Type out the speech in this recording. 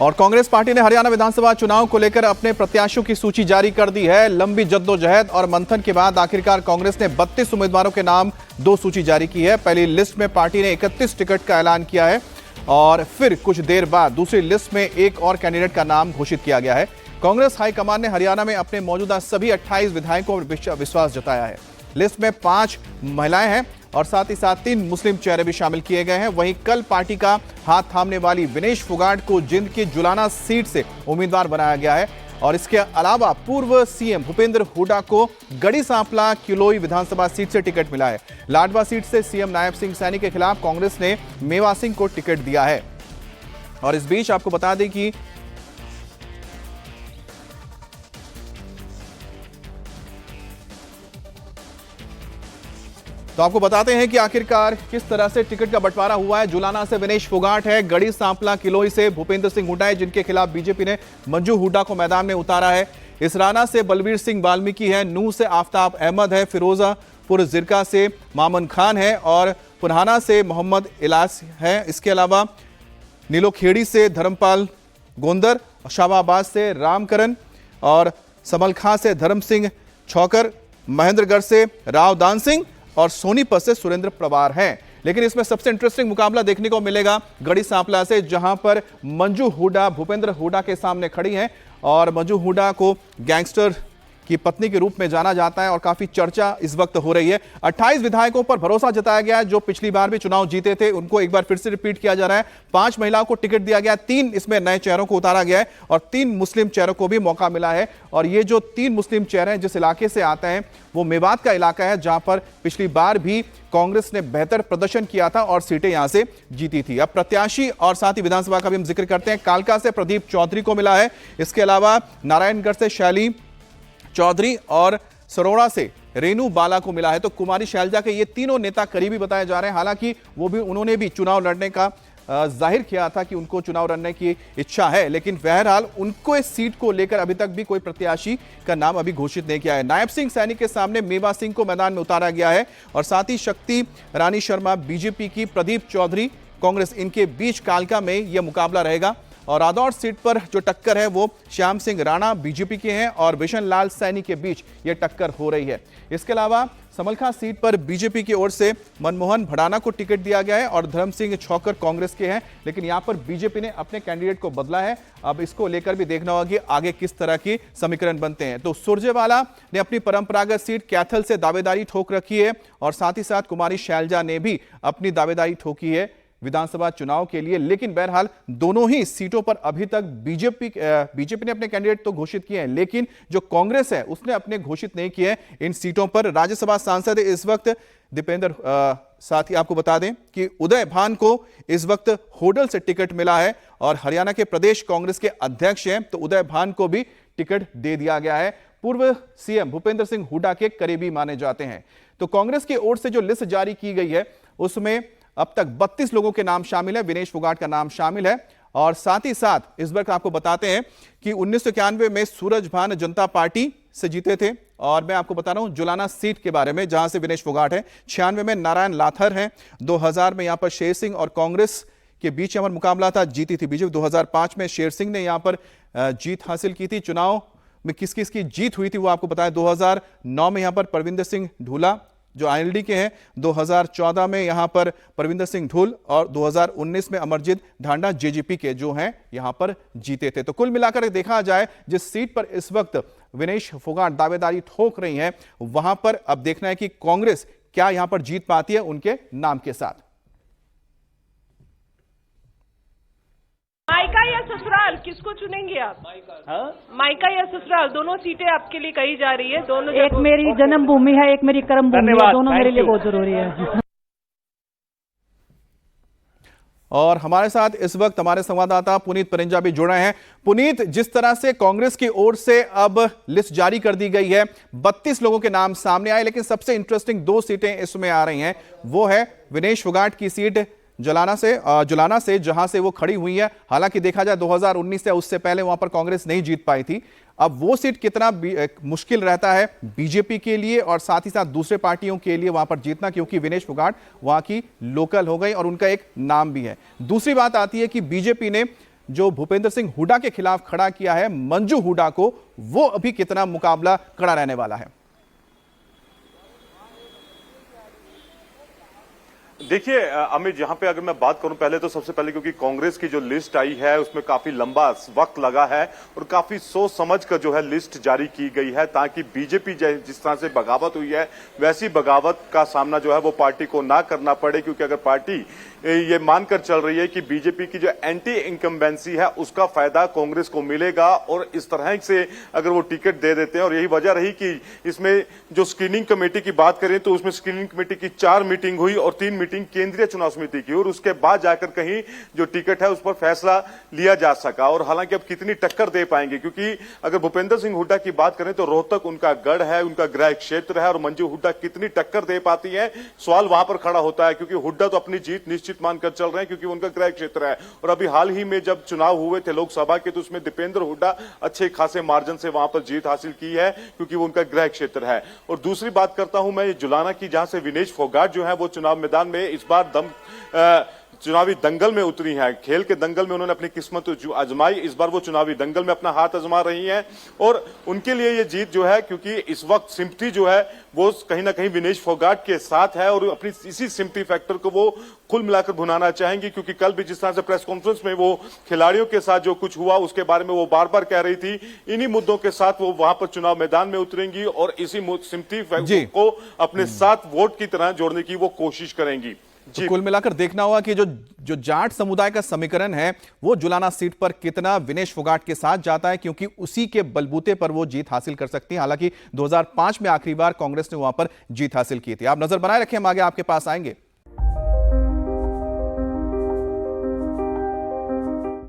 और कांग्रेस पार्टी ने हरियाणा विधानसभा चुनाव को लेकर अपने प्रत्याशियों की सूची जारी कर दी है। लंबी जद्दोजहद और मंथन के बाद आखिरकार कांग्रेस ने 32 उम्मीदवारों के नाम 2 सूची जारी की है। पहली लिस्ट में पार्टी ने 31 टिकट का ऐलान किया है और फिर कुछ देर बाद दूसरी लिस्ट में एक और कैंडिडेट का नाम घोषित किया गया है। कांग्रेस हाईकमान ने हरियाणा में अपने मौजूदा सभी 28 विधायकों पर विश्वास जताया है। लिस्ट में 5 महिलाएं हैं और साथ ही साथ 3 मुस्लिम चेहरे भी शामिल किए गए हैं। वहीं कल पार्टी का हाथ थामने वाली विनेश फोगाट को जिंद की जुलाना सीट से उम्मीदवार बनाया गया है और इसके अलावा पूर्व सीएम भूपेंद्र हुड्डा को गढ़ी सांपला किलोई विधानसभा सीट से टिकट मिला है। लाडवा सीट से सीएम नायब सिंह सैनी के खिलाफ कांग्रेस ने मेवा सिंह को टिकट दिया है। और इस बीच आपको बता दें कि तो आपको बताते हैं कि आखिरकार किस तरह से टिकट का बंटवारा हुआ है। जुलाना से विनेश फोगाट है, गढ़ी सांपला किलोई से भूपेंद्र सिंह हुड्डा है जिनके खिलाफ बीजेपी ने मंजू हुड्डा को मैदान में उतारा है। इसराना से बलबीर सिंह वाल्मीकि है, नूह से आफ्ताब अहमद है, फिरोजापुर जिरका से मामन खान है और पुरहाना से मोहम्मद इलास है। इसके अलावा नीलोखेड़ी से धर्मपाल गोंदर, शाबाबाद से रामकरण और समलखां से धर्म सिंह छौकर, महेंद्रगढ़ से राव दान सिंह और सोनीपत से सुरेंद्र पवार हैं। लेकिन इसमें सबसे इंटरेस्टिंग मुकाबला देखने को मिलेगा गढ़ी सांपला से, जहां पर मंजू हुड्डा भूपेंद्र हुड्डा के सामने खड़ी हैं और मंजू हुड्डा को गैंगस्टर की पत्नी के रूप में जाना जाता है और काफी चर्चा इस वक्त हो रही है। 28 विधायकों पर भरोसा जताया गया है जो पिछली बार भी चुनाव जीते थे, उनको एक बार फिर से रिपीट किया जा रहा है। 5 महिलाओं को टिकट दिया गया, 3 इसमें नए चेहरों को उतारा गया है और 3 मुस्लिम चेहरों को भी मौका मिला है। और ये जो 3 मुस्लिम चेहरे हैं जिस इलाके से आते हैं वो मेवात का इलाका है, जहां पर पिछली बार भी कांग्रेस ने बेहतर प्रदर्शन किया था और सीटें यहां से जीती थी। अब प्रत्याशी और साथ ही विधानसभा का भी हम जिक्र करते हैं। कालका से प्रदीप चौधरी को मिला है, इसके अलावा नारायणगढ़ से शैली चौधरी और सरोड़ा से रेनू बाला को मिला है। तो कुमारी शैलजा के ये तीनों नेता करीबी बताए जा रहे हैं। हालांकि उन्होंने भी चुनाव लड़ने का जाहिर किया था कि उनको चुनाव लड़ने की इच्छा है, लेकिन बहरहाल उनको इस सीट को लेकर अभी तक भी कोई प्रत्याशी का नाम अभी घोषित नहीं किया है। नायब सिंह सैनी के सामने मेवा सिंह को मैदान में उतारा गया है और साथ ही शक्ति रानी शर्मा बीजेपी की, प्रदीप चौधरी कांग्रेस, इनके बीच कालका में यह मुकाबला रहेगा। और रादौर सीट पर जो टक्कर है वो श्याम सिंह राणा बीजेपी के हैं और बिशन लाल सैनी के बीच ये टक्कर हो रही है। इसके अलावा समलखां सीट पर बीजेपी की ओर से मनमोहन भड़ाना को टिकट दिया गया है और धर्म सिंह छौकर कांग्रेस के हैं, लेकिन यहां पर बीजेपी ने अपने कैंडिडेट को बदला है। अब इसको लेकर भी देखना होगा कि आगे किस तरह की समीकरण बनते हैं। तो सुरजेवाला ने अपनी परंपरागत सीट कैथल से दावेदारी ठोक रखी है और साथ ही साथ कुमारी शैलजा ने भी अपनी दावेदारी ठोकी है विधानसभा चुनाव के लिए। लेकिन बहरहाल दोनों ही सीटों पर अभी तक बीजेपी ने अपने कैंडिडेट तो घोषित किए हैं, लेकिन जो कांग्रेस है उसने अपने घोषित नहीं किए हैं। इन सीटों पर राज्यसभा सांसद इस वक्त दीपेंद्र, साथ ही आपको बता दें कि उदय भान को इस वक्त होडल से टिकट मिला है और हरियाणा के प्रदेश कांग्रेस के अध्यक्ष हैं, तो उदय भान को भी टिकट दे दिया गया है। पूर्व सीएम भूपेंद्र सिंह हुड्डा के करीबी माने जाते हैं। तो कांग्रेस की ओर से जो लिस्ट जारी की गई है उसमें अब तक 32 लोगों के नाम शामिल है, विनेश फोगाट का नाम शामिल है। और साथ ही साथ इस बार आपको बताते हैं कि 1991 में सूरजभान जनता पार्टी से जीते थे और मैं आपको बता रहा हूं जुलाना सीट के बारे में जहां से विनेश फोगाट है। 96 में नारायण लाथर हैं, 2000 में यहां पर शेर सिंह और कांग्रेस के बीच यहां पर मुकाबला था, जीती थी बीजेपी। 2005 में शेर सिंह ने यहां पर जीत हासिल की थी। चुनाव में किस किस की जीत हुई थी वो आपको बताया। 2009 में यहां पर परविंदर सिंह ढूला जो आईएलडी के हैं, 2014 में यहां पर परविंदर सिंह ढूल और 2019 में अमरजीत ढांडा जेजेपी के जो हैं यहां पर जीते थे। तो कुल मिलाकर देखा जाए जिस सीट पर इस वक्त विनेश फोगाट दावेदारी ठोक रही हैं वहां पर अब देखना है कि कांग्रेस क्या यहां पर जीत पाती है उनके नाम के साथ। मायका या ससुराल किसको चुनेंगे आप? मायका या ससुराल दोनों सीटें आपके लिए कही जा रही है। दोनों एक मेरी जन्मभूमि है, एक मेरी कर्म भूमि है, दोनों मेरे लिए बहुत जरूरी है। और हमारे साथ इस वक्त हमारे संवाददाता पुनीत परिंजा भी जुड़े हैं। पुनीत, जिस तरह से कांग्रेस की ओर से अब लिस्ट जारी कर दी गई है, 32 लोगों के नाम सामने आए, लेकिन सबसे इंटरेस्टिंग 2 सीटें इसमें आ रही हैं। वो है विनेश फोगाट की सीट जुलाना से जहां से वो खड़ी हुई है। हालांकि देखा जाए 2019 से उससे पहले वहां पर कांग्रेस नहीं जीत पाई थी। अब वो सीट कितना मुश्किल रहता है बीजेपी के लिए और साथ ही साथ दूसरे पार्टियों के लिए वहां पर जीतना, क्योंकि विनेश फोगाट वहां की लोकल हो गई और उनका एक नाम भी है। दूसरी बात आती है कि बीजेपी ने जो भूपेंद्र सिंह हुड्डा के खिलाफ खड़ा किया है मंजू हुड्डा को, वो अभी कितना मुकाबला कड़ा रहने वाला है। देखिए अमित, जहां पे अगर मैं बात करूं पहले तो सबसे पहले क्योंकि कांग्रेस की जो लिस्ट आई है उसमें काफी लंबा वक्त लगा है और काफी सोच समझ कर जो है लिस्ट जारी की गई है, ताकि बीजेपी जिस तरह से बगावत हुई है वैसी बगावत का सामना जो है वो पार्टी को ना करना पड़े। क्योंकि अगर पार्टी ये मानकर चल रही है कि बीजेपी की जो एंटी इनकम्बेंसी है उसका फायदा कांग्रेस को मिलेगा और इस तरह से अगर वो टिकट दे देते हैं, और यही वजह रही कि इसमें जो स्क्रीनिंग कमेटी की बात करें तो उसमें स्क्रीनिंग कमेटी की 4 मीटिंग हुई और 3 मीटिंग केंद्रीय चुनाव समिति की, और उसके बाद जाकर कहीं जो टिकट है उस पर फैसला लिया जा सका। और हालांकि अब कितनी टक्कर दे पाएंगे, क्योंकि अगर भूपेंद्र सिंह हुड्डा की बात करें तो रोहतक उनका गढ़ है, उनका गृह क्षेत्र है, और मंजू हुड्डा कितनी टक्कर दे पाती है सवाल वहां पर खड़ा होता है। क्योंकि हुड्डा तो अपनी जीत निश्चित मानकर चल रहे हैं क्योंकि उनका गृह क्षेत्र है, और अभी हाल ही में जब चुनाव हुए थे लोकसभा के तो उसमें दीपेंद्र हुड्डा अच्छे खासे मार्जिन से वहां पर जीत हासिल की है क्योंकि वो उनका गृह क्षेत्र है। और दूसरी बात करता हूं मैं जुलाना की, जहां से विनेश फोगाट जो है वो चुनाव मैदान में इस बार चुनावी दंगल में उतरी हैं। खेल के दंगल में उन्होंने अपनी किस्मत आजमाई, इस बार वो चुनावी दंगल में अपना हाथ आजमा रही हैं और उनके लिए ये जीत जो है, क्योंकि इस वक्त सिंपथी जो है वो कहीं ना कहीं विनेश फोगाट के साथ है और अपनी इसी सिंपथी फैक्टर को वो कुल मिलाकर भुनाना चाहेंगी। क्योंकि कल भी जिस तरह से प्रेस कॉन्फ्रेंस में वो खिलाड़ियों के साथ जो कुछ हुआ उसके बारे में वो बार बार कह रही थी, इन्हीं मुद्दों के साथ वो वहां पर चुनाव मैदान में उतरेंगी और इसी सिंपथी फैक्टर को अपने साथ वोट की तरह जोड़ने की वो कोशिश करेंगी। तो कुल मिलाकर देखना होगा कि जो जाट समुदाय का समीकरण है वो जुलाना सीट पर कितना विनेश फोगाट के साथ जाता है, क्योंकि उसी के बलबूते पर वो जीत हासिल कर सकती है। हालांकि 2005 में आखिरी बार कांग्रेस ने वहां पर जीत हासिल की थी। आप नजर बनाए रखें, हम आगे आपके पास आएंगे।